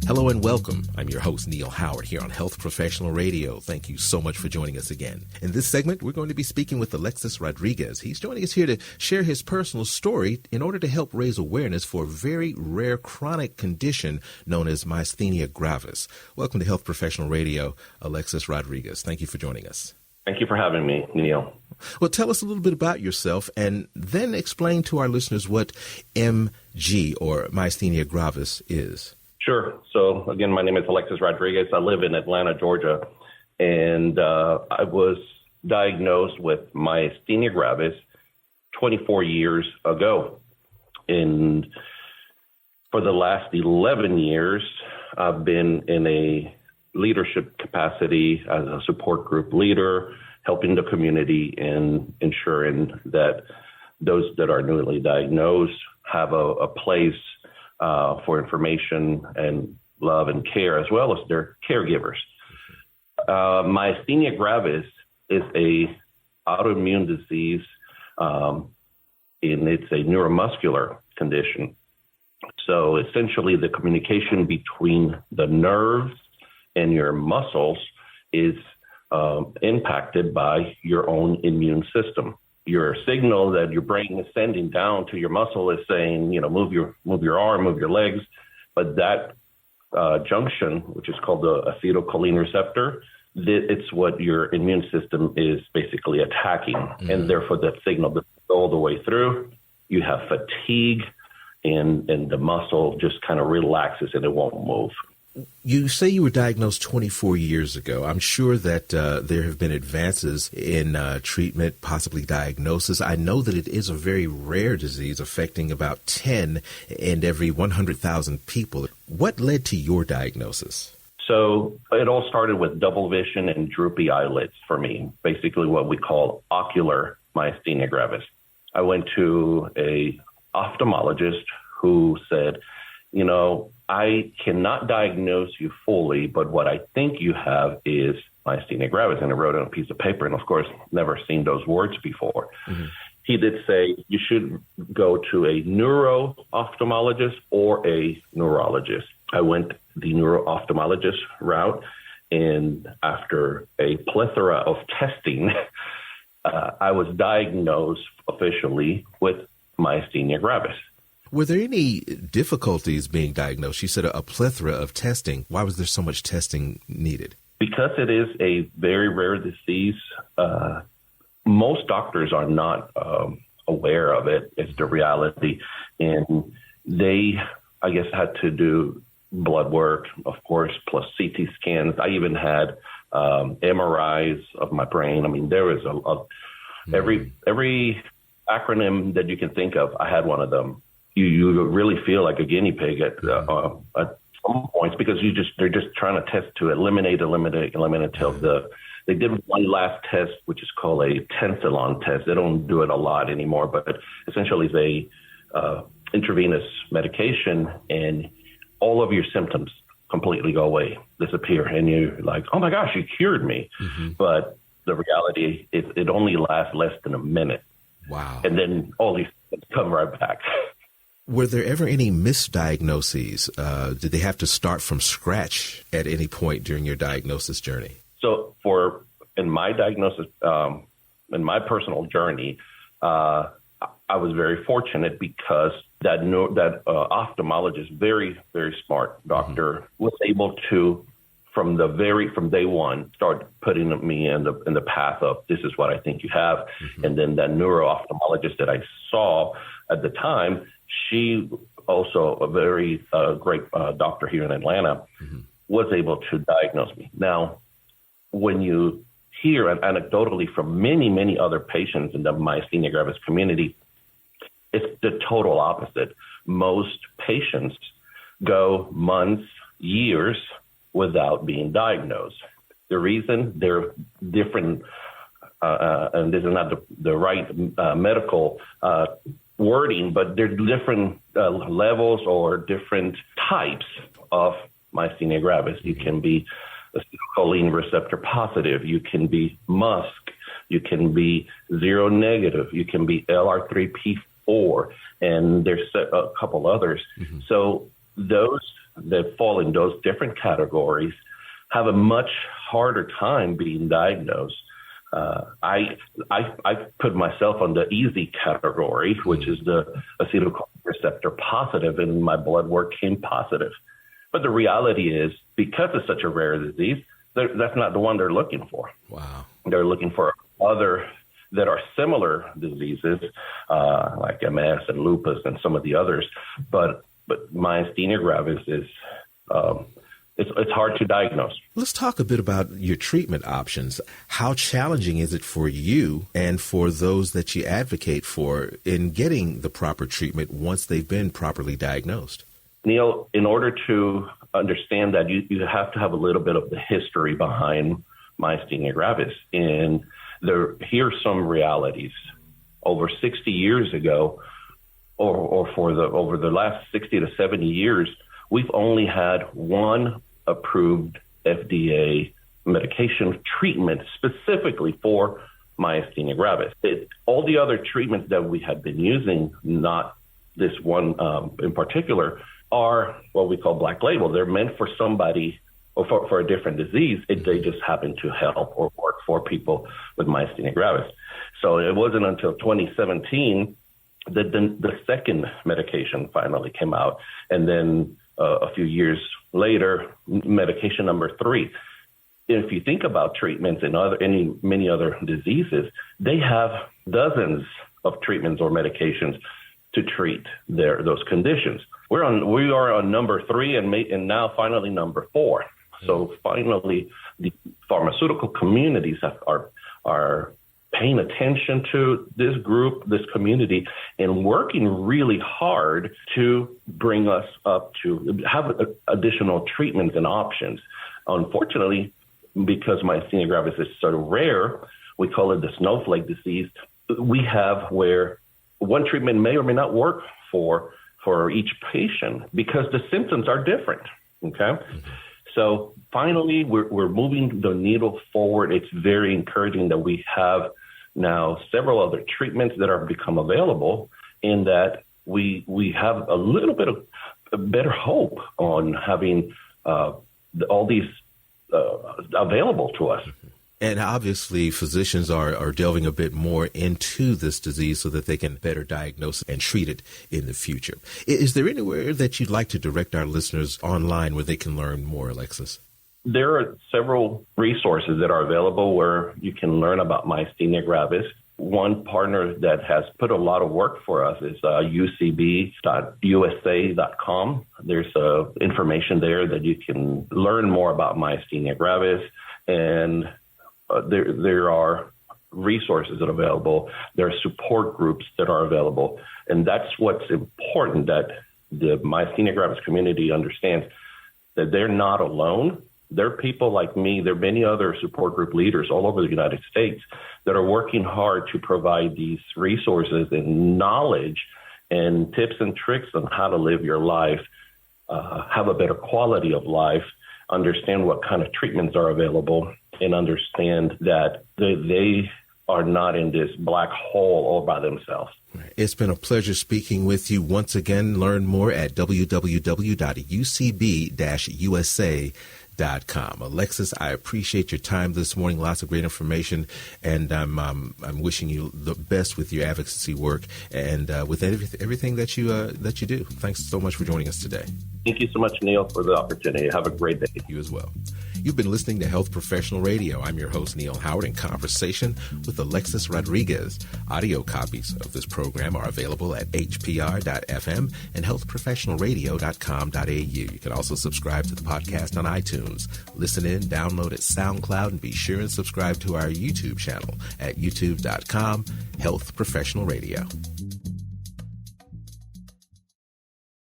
Hello and welcome. I'm your host, Neil Howard, here on Health Professional Radio. Thank you so much for joining us again. In this segment, we're going to be speaking with Alexis Rodriguez. He's joining us here to share his personal story in order to help raise awareness for a very rare chronic condition known as Myasthenia Gravis. Welcome to Health Professional Radio, Alexis Rodriguez. Thank you for joining us. Thank you for having me, Neil. Well, tell us a little bit about yourself and then explain to our listeners what MG or Myasthenia Gravis is. Sure. So, again, my name is Alexis Rodriguez. I live in Atlanta, Georgia, and I was diagnosed with Myasthenia Gravis 24 years ago. And for the last 11 years, I've been in a leadership capacity as a support group leader, helping the community and ensuring that those that are newly diagnosed have a place for information and love and care, as well as their caregivers. Myasthenia gravis is a autoimmune disease, and it's a neuromuscular condition. So essentially, the communication between the nerves and your muscles is impacted by your own immune system. Your signal that your brain is sending down to your muscle is saying, move your arm, move your legs. But that junction, which is called the acetylcholine receptor, it's what your immune system is basically attacking. Mm-hmm. And therefore, that signal doesn't go all the way through. You have fatigue, and the muscle just kind of relaxes and it won't move. You say you were diagnosed 24 years ago. I'm sure that there have been advances in treatment, possibly diagnosis. I know that it is a very rare disease affecting about 10 in every 100,000 people. What led to your diagnosis? So it all started with double vision and droopy eyelids for me, basically what we call ocular myasthenia gravis. I went to a ophthalmologist who said, I cannot diagnose you fully, but what I think you have is myasthenia gravis. And I wrote it on a piece of paper, and of course, never seen those words before. Mm-hmm. He did say you should go to a neuro-ophthalmologist or a neurologist. I went the neuro-ophthalmologist route, and after a plethora of testing, I was diagnosed officially with myasthenia gravis. Were there any difficulties being diagnosed? You said a plethora of testing. Why was there so much testing needed? Because it is a very rare disease, most doctors are not aware of it. It's the reality. And they, I guess, had to do blood work, of course, plus CT scans. I even had MRIs of my brain. I mean, there was every acronym that you can think of, I had one of them. You really feel like a guinea pig at some points because they're just trying to test to eliminate till they did one last test, which is called a tensilon test. They don't do it a lot anymore, but essentially it's a intravenous medication, and all of your symptoms completely go away, disappear, and you're like, oh my gosh, you cured me. Mm-hmm. But the reality is it only lasts less than a minute. Wow. And then all these things come right back. Were there ever any misdiagnoses? Did they have to start from scratch at any point during your diagnosis journey? So in my diagnosis, in my personal journey, I was very fortunate because that ophthalmologist, very, very smart doctor, was able to, from day one, start putting me in the path of this is what I think you have. Mm-hmm. And then that neuro-ophthalmologist that I saw at the time, she also a very great doctor here in Atlanta, mm-hmm. was able to diagnose me. Now, when you hear anecdotally from many, many other patients in the myasthenia gravis community, it's the total opposite. Most patients go months, years without being diagnosed. The reason they're different, and this is not the right medical wording, but there are different levels or different types of myasthenia gravis. You can be acetylcholine receptor positive. You can be MuSK. You can be seronegative. You can be LR3P4, and there's a couple others. Mm-hmm. So those that fall in those different categories have a much harder time being diagnosed. I put myself on the easy category, which is the acetylcholine receptor positive, and my blood work came positive. But the reality is, because it's such a rare disease, that's not the one they're looking for. Wow. They're looking for other that are similar diseases, like MS and lupus and some of the others. But myasthenia gravis is it's hard to diagnose. Let's talk a bit about your treatment options. How challenging is it for you and for those that you advocate for in getting the proper treatment once they've been properly diagnosed? Neil, in order to understand that, you have to have a little bit of the history behind myasthenia gravis. And here are some realities. Over 60 years ago, or over the last 60 to 70 years, we've only had one approved FDA medication treatment specifically for myasthenia gravis. All the other treatments that we have been using, not this one in particular, are what we call black label. They're meant for somebody or for a different disease. They just happen to help or work for people with myasthenia gravis. So it wasn't until 2017 that the second medication finally came out. And then a few years later, medication number 3. If you think about treatments in many other diseases, they have dozens of treatments or medications to treat those conditions. We are on number 3 and now finally number 4. So finally, the pharmaceutical communities are paying attention to this group, this community, and working really hard to bring us up to have additional treatments and options. Unfortunately, because myasthenia gravis is so rare, we call it the snowflake disease. We have where one treatment may or may not work for each patient because the symptoms are different. Okay. Mm-hmm. So finally, we're moving the needle forward. It's very encouraging that we have now several other treatments that are become available, and that we have a little bit of a better hope on having all these available to us. And obviously, physicians are delving a bit more into this disease so that they can better diagnose and treat it in the future. Is there anywhere that you'd like to direct our listeners online where they can learn more, Alexis? There are several resources that are available where you can learn about myasthenia gravis. One partner that has put a lot of work for us is ucb.usa.com. There's information there that you can learn more about myasthenia gravis, and there are resources that are available. There are support groups that are available, and that's what's important, that the myasthenia gravis community understands that they're not alone. There are people like me. There are many other support group leaders all over the United States that are working hard to provide these resources and knowledge and tips and tricks on how to live your life, have a better quality of life, understand what kind of treatments are available, and understand that they are not in this black hole all by themselves. It's been a pleasure speaking with you. Once again, learn more at www.ucb-usa.com. Alexis, I appreciate your time this morning. Lots of great information, and I'm wishing you the best with your advocacy work and with everything that you do. Thanks so much for joining us today. Thank you so much, Neil, for the opportunity. Have a great day. You as well. You've been listening to Health Professional Radio. I'm your host, Neil Howard, in conversation with Alexis Rodriguez. Audio copies of this program are available at hpr.fm and healthprofessionalradio.com.au. You can also subscribe to the podcast on iTunes. Listen in, download at SoundCloud, and be sure and subscribe to our YouTube channel at youtube.com, Health Professional Radio.